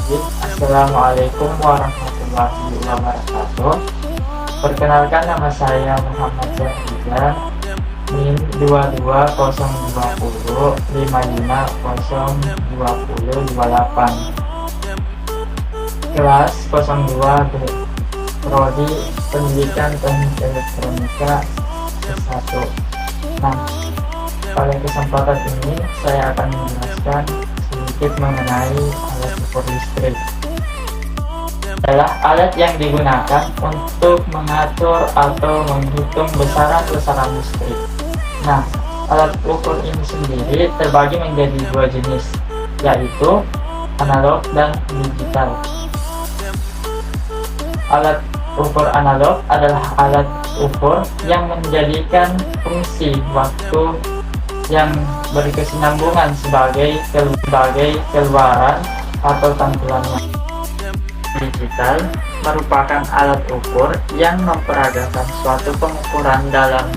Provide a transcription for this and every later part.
Bismillahirrahmanirrahim. Assalamualaikum warahmatullahi wabarakatuh. Perkenalkan, nama saya Muhammad Zahrijan, NIM 2205055002028, kelas 02B, Prodi Pendidikan Teknik Elektronika S1. Nah, pada kesempatan ini saya akan menjelaskan sedikit mengenai alat ukur listrik. Adalah alat yang digunakan untuk mengatur atau menghitung besaran-besaran listrik. Nah, alat ukur ini sendiri terbagi menjadi dua jenis, yaitu analog dan digital. Alat ukur analog adalah alat ukur yang menjadikan fungsi waktu yang berkesinambungan sebagai keluaran atau tampilannya. Digital merupakan alat ukur yang memperagakan suatu pengukuran dalam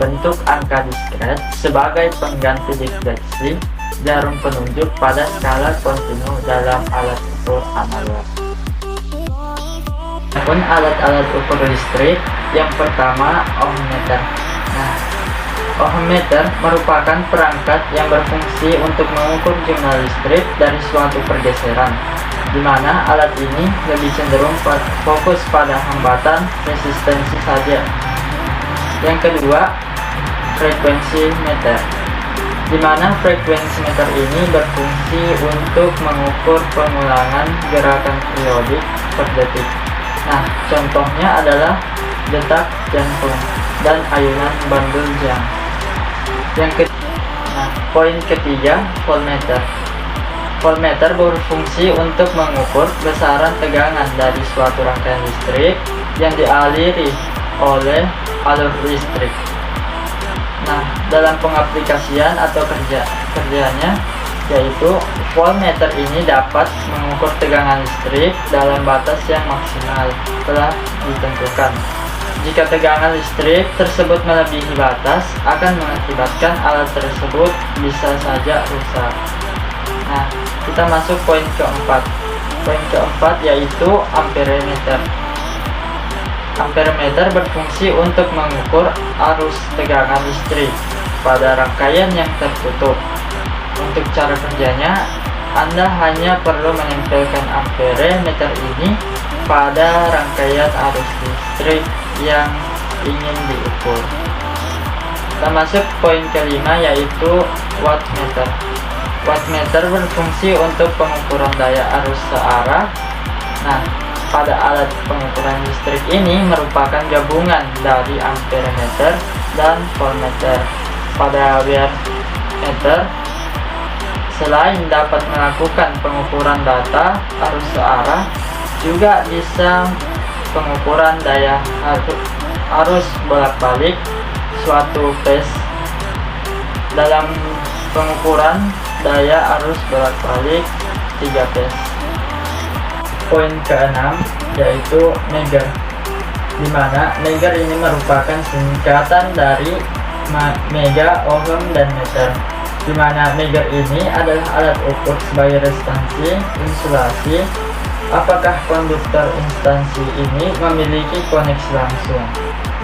bentuk angka diskret sebagai pengganti diskresi jarum penunjuk pada skala kontinu dalam alat ukur analog. Adapun alat-alat ukur listrik, yang pertama ohmmeter. Nah, ohmmeter merupakan perangkat yang berfungsi untuk mengukur jumlah listrik dari suatu pergeseran, di mana alat ini lebih cenderung fokus pada hambatan resistensi saja. Yang kedua, frekuensi meter, di mana frekuensi meter ini berfungsi untuk mengukur pengulangan gerakan periodik per detik. Nah, contohnya adalah detak jantung dan ayunan bandul jam. Poin ketiga, voltmeter. Voltmeter berfungsi untuk mengukur besaran tegangan dari suatu rangkaian listrik yang dialiri oleh alur listrik. Nah, dalam pengaplikasian atau kerjanya, yaitu voltmeter ini dapat mengukur tegangan listrik dalam batas yang maksimal telah ditentukan. Jika tegangan listrik tersebut melebihi batas, akan mengakibatkan alat tersebut bisa saja rusak. Nah, kita masuk poin keempat. Poin keempat yaitu amperemeter. Amperemeter berfungsi untuk mengukur arus tegangan listrik pada rangkaian yang tertutup. Untuk cara kerjanya, Anda hanya perlu menempelkan amperemeter ini pada rangkaian arus listrik yang ingin diukur. Kita masuk poin kelima, yaitu wattmeter. Wattmeter berfungsi untuk pengukuran daya arus searah. Nah, pada alat pengukuran listrik ini merupakan gabungan dari amperemeter dan voltmeter. Pada wattmeter, selain dapat melakukan pengukuran data arus searah, juga bisa pengukuran daya arus bolak-balik suatu phase. Dalam pengukuran daya arus bolak-balik 3 phase. Poin keenam yaitu megar, di mana megar ini merupakan singkatan dari mega, ohm, dan meter, di mana megar ini adalah alat ukur sebagai resistansi insulasi apakah konduktor instansi ini memiliki koneksi langsung.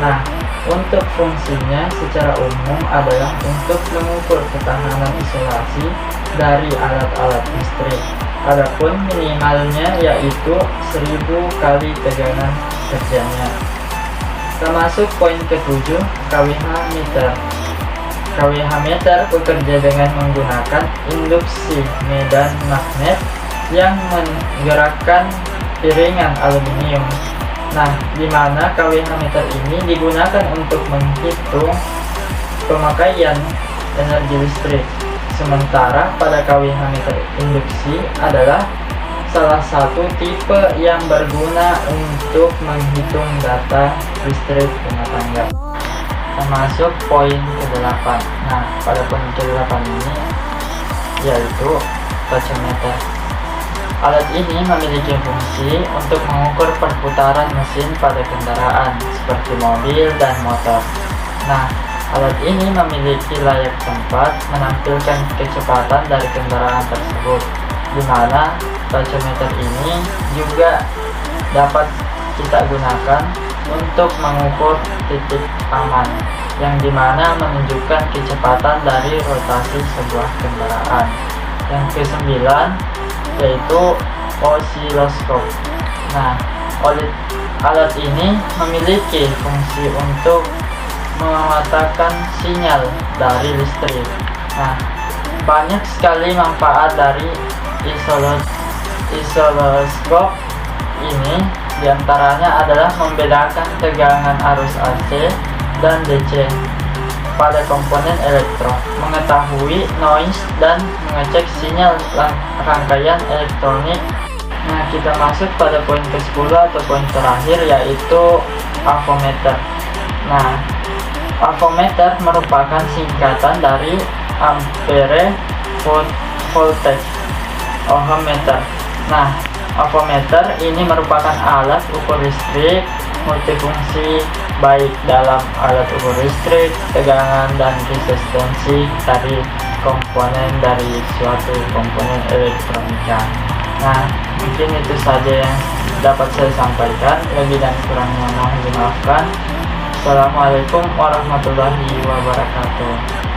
Nah, untuk fungsinya secara umum adalah untuk mengukur ketahanan isolasi dari alat-alat listrik. Adapun minimalnya yaitu 1000 kali tegangan kerjanya. Termasuk poin ke-7, KWH meter. KWH meter bekerja dengan menggunakan induksi medan magnet yang menggerakkan piringan aluminium. Nah, di mana KWH meter ini digunakan untuk menghitung pemakaian energi listrik. Sementara pada KWH meter induksi adalah salah satu tipe yang berguna untuk menghitung data listrik rumah tangga. Termasuk poin ke-8. Nah, pada poin ke-8 ini yaitu potentiometer. Alat ini memiliki fungsi untuk mengukur perputaran mesin pada kendaraan seperti mobil dan motor. Nah, alat ini memiliki layar tempat menampilkan kecepatan dari kendaraan tersebut, di mana potentiometer ini juga dapat kita gunakan untuk mengukur titik aman, yang dimana menunjukkan kecepatan dari rotasi sebuah kendaraan. Yang kesembilan yaitu osiloskop. Nah, alat ini memiliki fungsi untuk memetakan sinyal dari listrik. Nah, banyak sekali manfaat dari oscilloscope ini, diantaranya adalah membedakan tegangan arus AC dan DC pada komponen elektron, mengetahui noise, dan mengecek sinyal rangkaian elektronik. Nah, kita masuk pada poin ke-10 atau poin terakhir, yaitu avometer. Nah, avometer merupakan singkatan dari ampere voltage ohmmeter. Nah, avometer ini merupakan alat ukur listrik multifungsi, baik dalam alat ukur listrik, tegangan, dan resistensi dari komponen dari suatu komponen elektronika. Nah, mungkin itu saja yang dapat saya sampaikan. Lebih dan kurangnya mohon dimaafkan. Assalamualaikum warahmatullahi wabarakatuh.